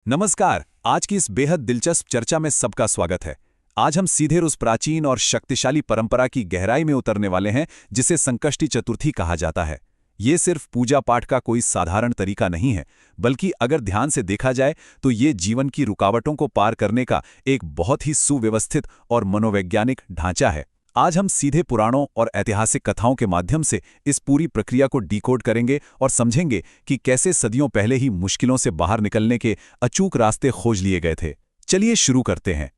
नमस्कार। आज की इस बेहद दिलचस्प चर्चा में सबका स्वागत है। आज हम सीधे उस प्राचीन और शक्तिशाली परंपरा की गहराई में उतरने वाले हैं जिसे संकष्टी चतुर्थी कहा जाता है। ये सिर्फ पूजा पाठ का कोई साधारण तरीका नहीं है, बल्कि अगर ध्यान से देखा जाए तो ये जीवन की रुकावटों को पार करने का एक बहुत ही सुव्यवस्थित और मनोवैज्ञानिक ढांचा है। आज हम सीधे पुराणों और ऐतिहासिक कथाओं के माध्यम से इस पूरी प्रक्रिया को डिकोड करेंगे और समझेंगे कि कैसे सदियों पहले ही मुश्किलों से बाहर निकलने के अचूक रास्ते खोज लिए गए थे। चलिए शुरू करते हैं।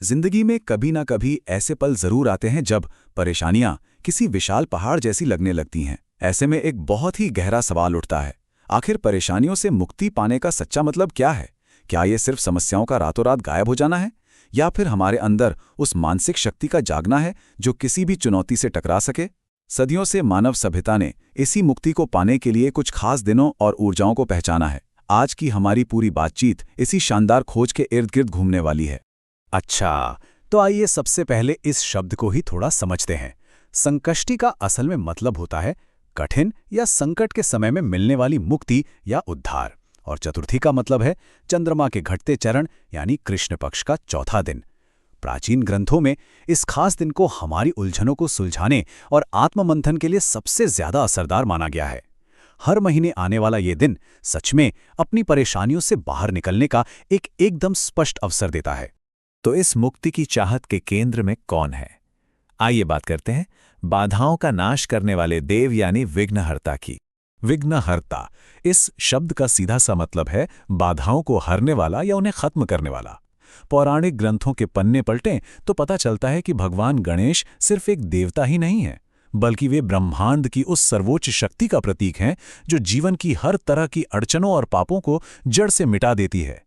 जिंदगी में कभी ना कभी ऐसे पल जरूर आते हैं जब परेशानियां किसी विशाल पहाड़ जैसी लगने लगती हैं। ऐसे में एक बहुत ही गहरा सवाल उठता है, आखिर परेशानियों से मुक्ति पाने का सच्चा मतलब क्या है? क्या ये सिर्फ समस्याओं का रातों रात गायब हो जाना है, या फिर हमारे अंदर उस मानसिक शक्ति का जागना है जो किसी भी चुनौती से टकरा सके? सदियों से मानव सभ्यता ने इसी मुक्ति को पाने के लिए कुछ खास दिनों और ऊर्जाओं को पहचाना है। आज की हमारी पूरी बातचीत इसी शानदार खोज के इर्द गिर्द घूमने वाली है। अच्छा, तो आइए सबसे पहले इस शब्द को ही थोड़ा समझते हैं। संकष्टी का असल में मतलब होता है कठिन या संकट के समय में मिलने वाली मुक्ति या उद्धार, और चतुर्थी का मतलब है चंद्रमा के घटते चरण यानी कृष्ण पक्ष का चौथा दिन। प्राचीन ग्रंथों में इस खास दिन को हमारी उलझनों को सुलझाने और आत्ममंथन के लिए सबसे ज्यादा असरदार माना गया है। हर महीने आने वाला ये दिन सच में अपनी परेशानियों से बाहर निकलने का एक एकदम स्पष्ट अवसर देता है। तो इस मुक्ति की चाहत के केंद्र में कौन है? आइए बात करते हैं बाधाओं का नाश करने वाले देव यानी विघ्नहर्ता की। विघ्नहर्ता इस शब्द का सीधा सा मतलब है बाधाओं को हरने वाला या उन्हें खत्म करने वाला। पौराणिक ग्रंथों के पन्ने पलटें तो पता चलता है कि भगवान गणेश सिर्फ एक देवता ही नहीं है, बल्कि वे ब्रह्मांड की उस सर्वोच्च शक्ति का प्रतीक हैं जो जीवन की हर तरह की अड़चनों और पापों को जड़ से मिटा देती है।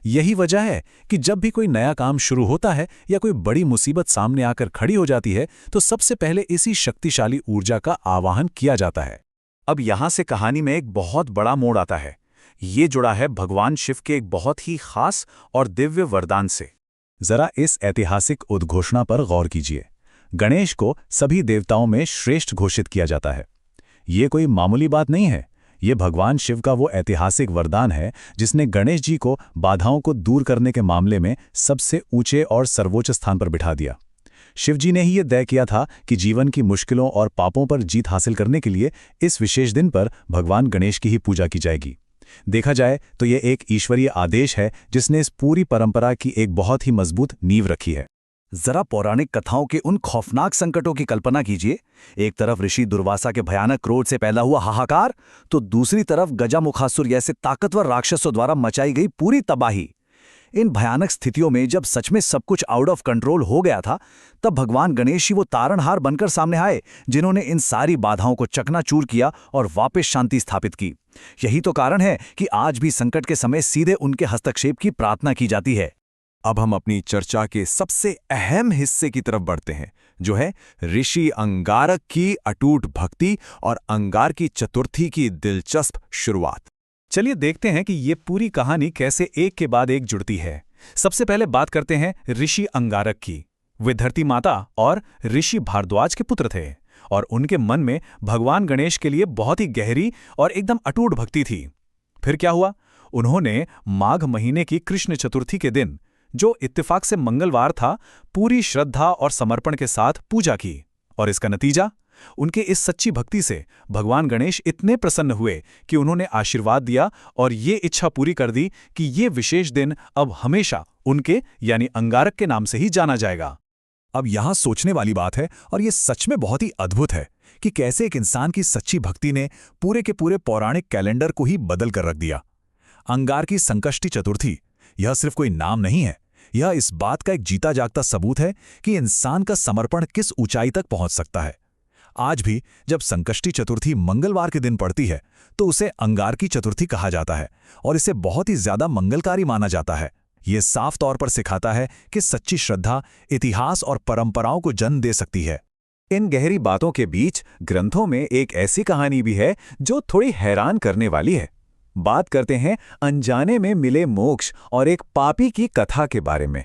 यही वजह है कि जब भी कोई नया काम शुरू होता है या कोई बड़ी मुसीबत सामने आकर खड़ी हो जाती है तो सबसे पहले इसी शक्तिशाली ऊर्जा का आवाहन किया जाता है। अब यहाँ से कहानी में एक बहुत बड़ा मोड़ आता है। ये जुड़ा है भगवान शिव के एक बहुत ही खास और दिव्य वरदान से। जरा इस ऐतिहासिक उद्घोषणा पर गौर कीजिए। गणेश को सभी देवताओं में श्रेष्ठ घोषित किया जाता है। ये कोई मामूली बात नहीं है। ये भगवान शिव का वो ऐतिहासिक वरदान है जिसने गणेश जी को बाधाओं को दूर करने के मामले में सबसे ऊंचे और सर्वोच्च स्थान पर बिठा दिया। शिवजी ने ही ये तय किया था कि जीवन की मुश्किलों और पापों पर जीत हासिल करने के लिए इस विशेष दिन पर भगवान गणेश की ही पूजा की जाएगी। देखा जाए तो ये एक ईश्वरीय आदेश है जिसने इस पूरी परंपरा की एक बहुत ही मजबूत नींव रखी है। जरा पौराणिक कथाओं के उन खौफनाक संकटों की कल्पना कीजिए। एक तरफ ऋषि दुर्वासा के भयानक क्रोध से पैदा हुआ हाहाकार, तो दूसरी तरफ गजामुखासुर जैसे ताकतवर राक्षसों द्वारा मचाई गई पूरी तबाही। इन भयानक स्थितियों में जब सच में सब कुछ आउट ऑफ कंट्रोल हो गया था, तब भगवान गणेश ही वो तारणहार बनकर सामने आए जिन्होंने इन सारी बाधाओं को चकनाचूर किया और वापस शांति स्थापित की। यही तो कारण है कि आज भी संकट के समय सीधे उनके हस्तक्षेप की प्रार्थना की जाती है। अब हम अपनी चर्चा के सबसे अहम हिस्से की तरफ बढ़ते हैं, जो है ऋषि अंगारक की अटूट भक्ति और अंगार की चतुर्थी की दिलचस्प शुरुआत। चलिए देखते हैं कि ये पूरी कहानी कैसे एक के बाद एक जुड़ती है। सबसे पहले बात करते हैं ऋषि अंगारक की। वे धरती माता और ऋषि भारद्वाज के पुत्र थे और उनके मन में भगवान गणेश के लिए बहुत ही गहरी और एकदम अटूट भक्ति थी। फिर क्या हुआ? उन्होंने माघ महीने की कृष्ण चतुर्थी के दिन, जो इत्तेफाक से मंगलवार था, पूरी श्रद्धा और समर्पण के साथ पूजा की। और इसका नतीजा, उनके इस सच्ची भक्ति से भगवान गणेश इतने प्रसन्न हुए कि उन्होंने आशीर्वाद दिया और ये इच्छा पूरी कर दी कि ये विशेष दिन अब हमेशा उनके यानी अंगारक के नाम से ही जाना जाएगा। अब यहाँ सोचने वाली बात है, और ये सच में बहुत ही अद्भुत है कि कैसे एक इंसान की सच्ची भक्ति ने पूरे के पूरे पौराणिक कैलेंडर को ही बदल कर रख दिया। अंगार की संकष्टी चतुर्थी यह सिर्फ कोई नाम नहीं है, यह इस बात का एक जीता जागता सबूत है कि इंसान का समर्पण किस ऊंचाई तक पहुंच सकता है। आज भी जब संकष्टी चतुर्थी मंगलवार के दिन पड़ती है तो उसे अंगार की चतुर्थी कहा जाता है और इसे बहुत ही ज्यादा मंगलकारी माना जाता है। ये साफ तौर पर सिखाता है कि सच्ची श्रद्धा इतिहास और परंपराओं को जन्म दे सकती है। इन गहरी बातों के बीच ग्रंथों में एक ऐसी कहानी भी है जो थोड़ी हैरान करने वाली है। बात करते हैं अनजाने में मिले मोक्ष और एक पापी की कथा के बारे में।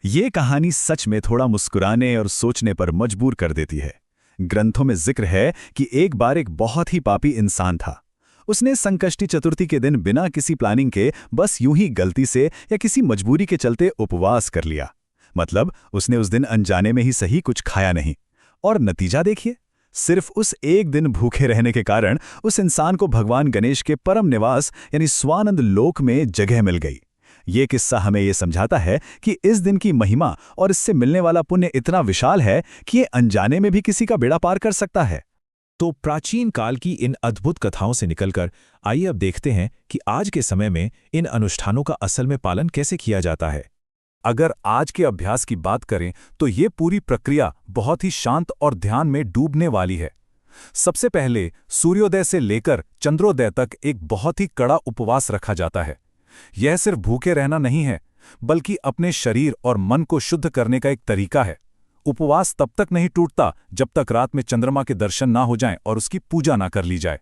ये कहानी सच में थोड़ा मुस्कुराने और सोचने पर मजबूर कर देती है। ग्रंथों में जिक्र है कि एक बार एक बहुत ही पापी इंसान था। उसने संकष्टी चतुर्थी के दिन बिना किसी प्लानिंग के बस यूं ही गलती से या किसी मजबूरी के चलते उपवास कर लिया। मतलब उसने उस दिन अनजाने में ही सही कुछ खाया नहीं। और नतीजा देखिए, सिर्फ उस एक दिन भूखे रहने के कारण उस इंसान को भगवान गणेश के परम निवास यानी स्वानंद लोक में जगह मिल गई। ये किस्सा हमें ये समझाता है कि इस दिन की महिमा और इससे मिलने वाला पुण्य इतना विशाल है कि ये अनजाने में भी किसी का बेड़ा पार कर सकता है। तो प्राचीन काल की इन अद्भुत कथाओं से निकलकर आइए अब देखते हैं कि आज के समय में इन अनुष्ठानों का असल में पालन कैसे किया जाता है। अगर आज के अभ्यास की बात करें तो ये पूरी प्रक्रिया बहुत ही शांत और ध्यान में डूबने वाली है। सबसे पहले सूर्योदय से लेकर चंद्रोदय तक एक बहुत ही कड़ा उपवास रखा जाता है। यह सिर्फ भूखे रहना नहीं है, बल्कि अपने शरीर और मन को शुद्ध करने का एक तरीका है। उपवास तब तक नहीं टूटता जब तक रात में चंद्रमा के दर्शन ना हो जाएं और उसकी पूजा ना कर ली जाए।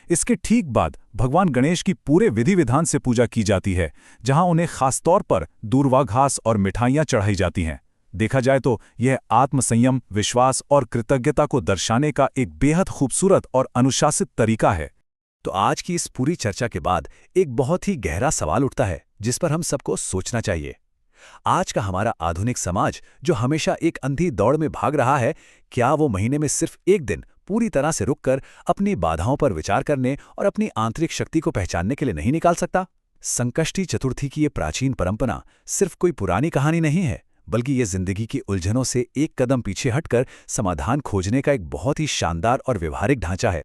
इसके ठीक बाद भगवान गणेश की पूरे विधि विधान से पूजा की जाती है, जहां उन्हें खासतौर पर दूर्वा घास और मिठाइयां चढ़ाई जाती हैं। देखा जाए तो यह आत्मसंयम, विश्वास और कृतज्ञता को दर्शाने का एक बेहद खूबसूरत और अनुशासित तरीका है। तो आज की इस पूरी चर्चा के बाद एक बहुत ही गहरा सवाल उठता है जिस पर हम सबको सोचना चाहिए। आज का हमारा आधुनिक समाज जो हमेशा एक अंधी दौड़ में भाग रहा है, क्या वो महीने में सिर्फ एक दिन पूरी तरह से रुककर अपनी बाधाओं पर विचार करने और अपनी आंतरिक शक्ति को पहचानने के लिए नहीं निकाल सकता? संकष्टी चतुर्थी की ये प्राचीन परंपरा सिर्फ कोई पुरानी कहानी नहीं है, बल्कि ये जिंदगी की उलझनों से एक कदम पीछे हटकर समाधान खोजने का एक बहुत ही शानदार और व्यवहारिक ढांचा है।